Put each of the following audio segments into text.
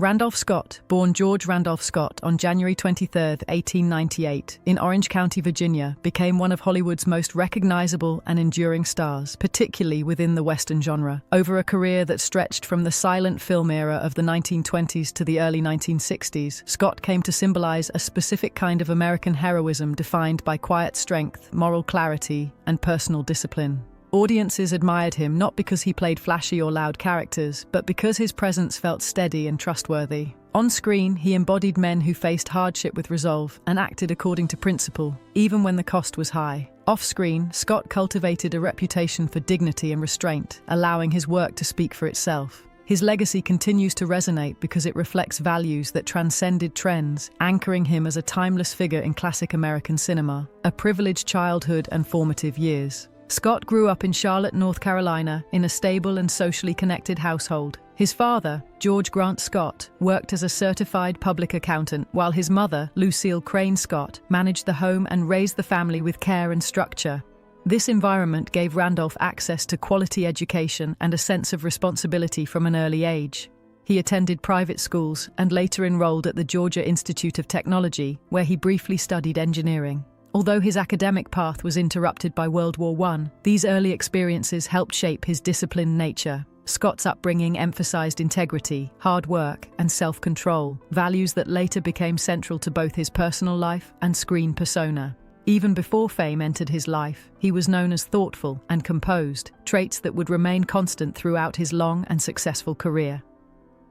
Randolph Scott, born George Randolph Scott on January 23, 1898, in Orange County, Virginia, became one of Hollywood's most recognizable and enduring stars, particularly within the Western genre. Over a career that stretched from the silent film era of the 1920s to the early 1960s, Scott came to symbolize a specific kind of American heroism defined by quiet strength, moral clarity, and personal discipline. Audiences admired him not because he played flashy or loud characters, but because his presence felt steady and trustworthy. On screen, he embodied men who faced hardship with resolve and acted according to principle, even when the cost was high. Off-screen, Scott cultivated a reputation for dignity and restraint, allowing his work to speak for itself. His legacy continues to resonate because it reflects values that transcended trends, anchoring him as a timeless figure in classic American cinema. A privileged childhood and formative years. Scott grew up in Charlotte, North Carolina, in a stable and socially connected household. His father, George Grant Scott, worked as a certified public accountant, while his mother, Lucille Crane Scott, managed the home and raised the family with care and structure. This environment gave Randolph access to quality education and a sense of responsibility from an early age. He attended private schools and later enrolled at the Georgia Institute of Technology, where he briefly studied engineering. Although his academic path was interrupted by World War I, these early experiences helped shape his disciplined nature. Scott's upbringing emphasized integrity, hard work, and self-control, values that later became central to both his personal life and screen persona. Even before fame entered his life, he was known as thoughtful and composed, traits that would remain constant throughout his long and successful career.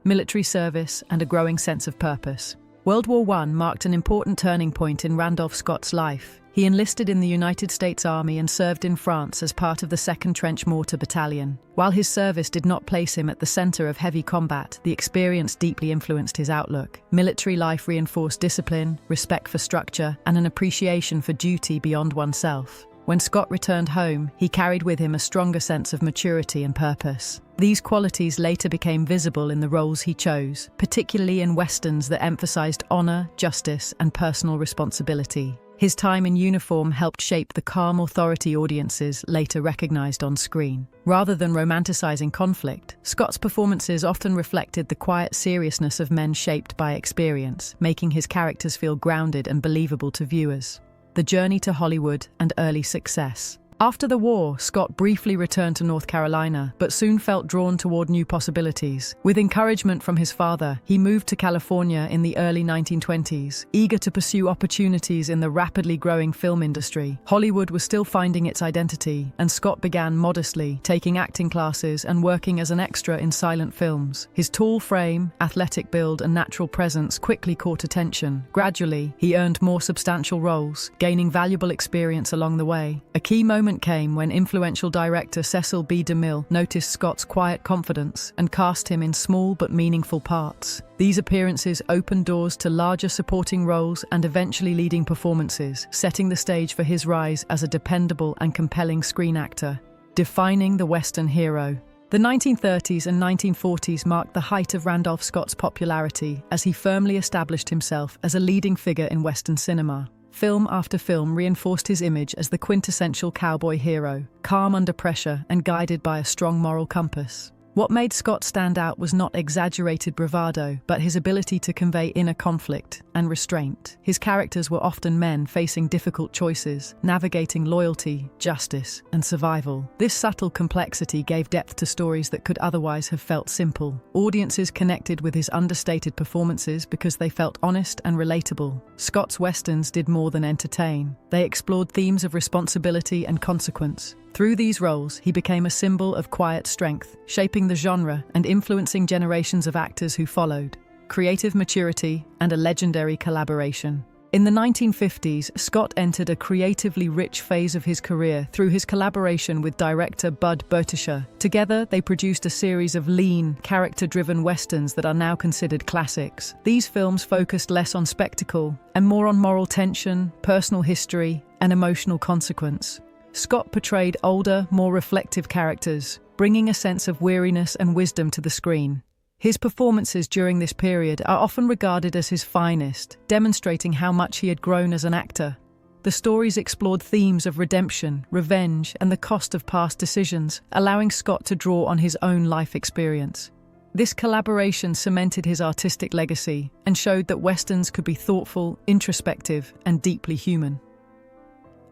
Military service and a growing sense of purpose. World War I marked an important turning point in Randolph Scott's life. He enlisted in the United States Army and served in France as part of the 2nd Trench Mortar Battalion. While his service did not place him at the center of heavy combat, the experience deeply influenced his outlook. Military life reinforced discipline, respect for structure, and an appreciation for duty beyond oneself. When Scott returned home, he carried with him a stronger sense of maturity and purpose. These qualities later became visible in the roles he chose, particularly in westerns that emphasized honor, justice, and personal responsibility. His time in uniform helped shape the calm authority audiences later recognized on screen. Rather than romanticizing conflict, Scott's performances often reflected the quiet seriousness of men shaped by experience, making his characters feel grounded and believable to viewers. The journey to Hollywood and early success. After the war, Scott briefly returned to North Carolina, but soon felt drawn toward new possibilities. With encouragement from his father, he moved to California in the early 1920s, eager to pursue opportunities in the rapidly growing film industry. Hollywood was still finding its identity, and Scott began modestly, taking acting classes and working as an extra in silent films. His tall frame, athletic build, and natural presence quickly caught attention. Gradually, he earned more substantial roles, gaining valuable experience along the way. A key moment came when influential director Cecil B. DeMille noticed Scott's quiet confidence and cast him in small but meaningful parts. These appearances opened doors to larger supporting roles and eventually leading performances, setting the stage for his rise as a dependable and compelling screen actor. Defining the Western hero. The 1930s and 1940s marked the height of Randolph Scott's popularity as he firmly established himself as a leading figure in Western cinema. Film after film reinforced his image as the quintessential cowboy hero, calm under pressure and guided by a strong moral compass. What made Scott stand out was not exaggerated bravado, but his ability to convey inner conflict and restraint. His characters were often men facing difficult choices, navigating loyalty, justice, and survival. This subtle complexity gave depth to stories that could otherwise have felt simple. Audiences connected with his understated performances because they felt honest and relatable. Scott's westerns did more than entertain. They explored themes of responsibility and consequence. Through these roles, he became a symbol of quiet strength, shaping the genre and influencing generations of actors who followed. Creative maturity and a legendary collaboration. In the 1950s, Scott entered a creatively rich phase of his career through his collaboration with director Bud Bertischer. Together, they produced a series of lean, character-driven westerns that are now considered classics. These films focused less on spectacle and more on moral tension, personal history, and emotional consequence. Scott portrayed older, more reflective characters, bringing a sense of weariness and wisdom to the screen. His performances during this period are often regarded as his finest, demonstrating how much he had grown as an actor. The stories explored themes of redemption, revenge, and the cost of past decisions, allowing Scott to draw on his own life experience. This collaboration cemented his artistic legacy and showed that Westerns could be thoughtful, introspective, and deeply human.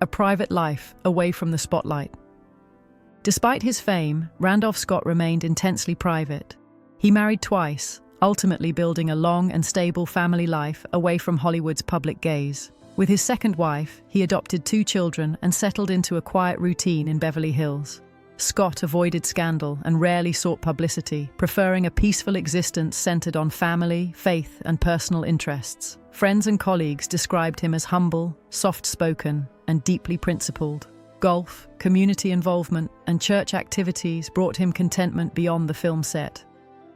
A private life away from the spotlight. Despite his fame, Randolph Scott remained intensely private. He married twice, ultimately building a long and stable family life away from Hollywood's public gaze. With his second wife, he adopted 2 children and settled into a quiet routine in Beverly Hills. Scott avoided scandal and rarely sought publicity, preferring a peaceful existence centered on family, faith, and personal interests. Friends and colleagues described him as humble, soft-spoken, and deeply principled. Golf, community involvement, and church activities brought him contentment beyond the film set.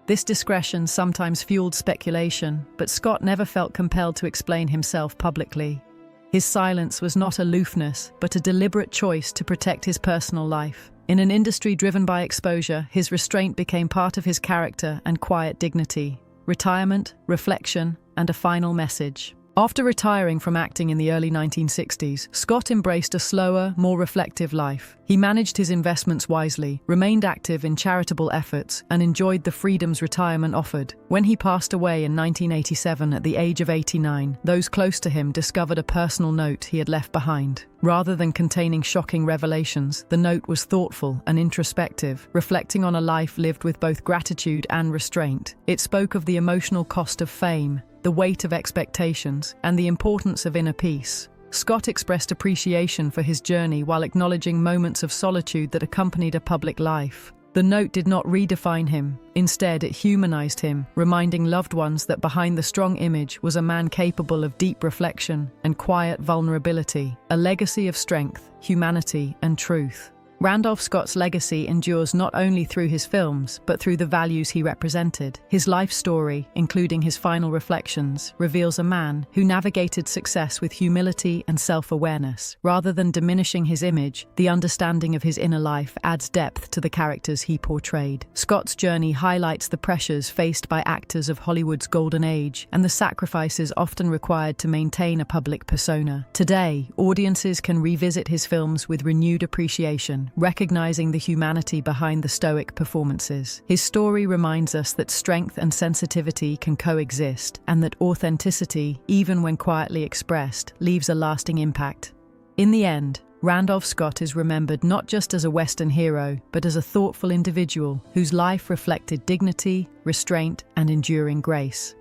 This discretion sometimes fueled speculation, but Scott never felt compelled to explain himself publicly. His silence was not aloofness, but a deliberate choice to protect his personal life. In an industry driven by exposure, his restraint became part of his character and quiet dignity. Retirement, reflection, and a final message. After retiring from acting in the early 1960s, Scott embraced a slower, more reflective life. He managed his investments wisely, remained active in charitable efforts, and enjoyed the freedoms retirement offered. When he passed away in 1987 at the age of 89, those close to him discovered a personal note he had left behind. Rather than containing shocking revelations, the note was thoughtful and introspective, reflecting on a life lived with both gratitude and restraint. It spoke of the emotional cost of fame, the weight of expectations, and the importance of inner peace. Scott expressed appreciation for his journey while acknowledging moments of solitude that accompanied a public life. The note did not redefine him. Instead, it humanized him, reminding loved ones that behind the strong image was a man capable of deep reflection and quiet vulnerability, a legacy of strength, humanity, and truth. Randolph Scott's legacy endures not only through his films, but through the values he represented. His life story, including his final reflections, reveals a man who navigated success with humility and self-awareness. Rather than diminishing his image, the understanding of his inner life adds depth to the characters he portrayed. Scott's journey highlights the pressures faced by actors of Hollywood's golden age and the sacrifices often required to maintain a public persona. Today, audiences can revisit his films with renewed appreciation, recognizing the humanity behind the stoic performances. His story reminds us that strength and sensitivity can coexist, and that authenticity, even when quietly expressed, leaves a lasting impact. In the end, Randolph Scott is remembered not just as a Western hero, but as a thoughtful individual whose life reflected dignity, restraint, and enduring grace.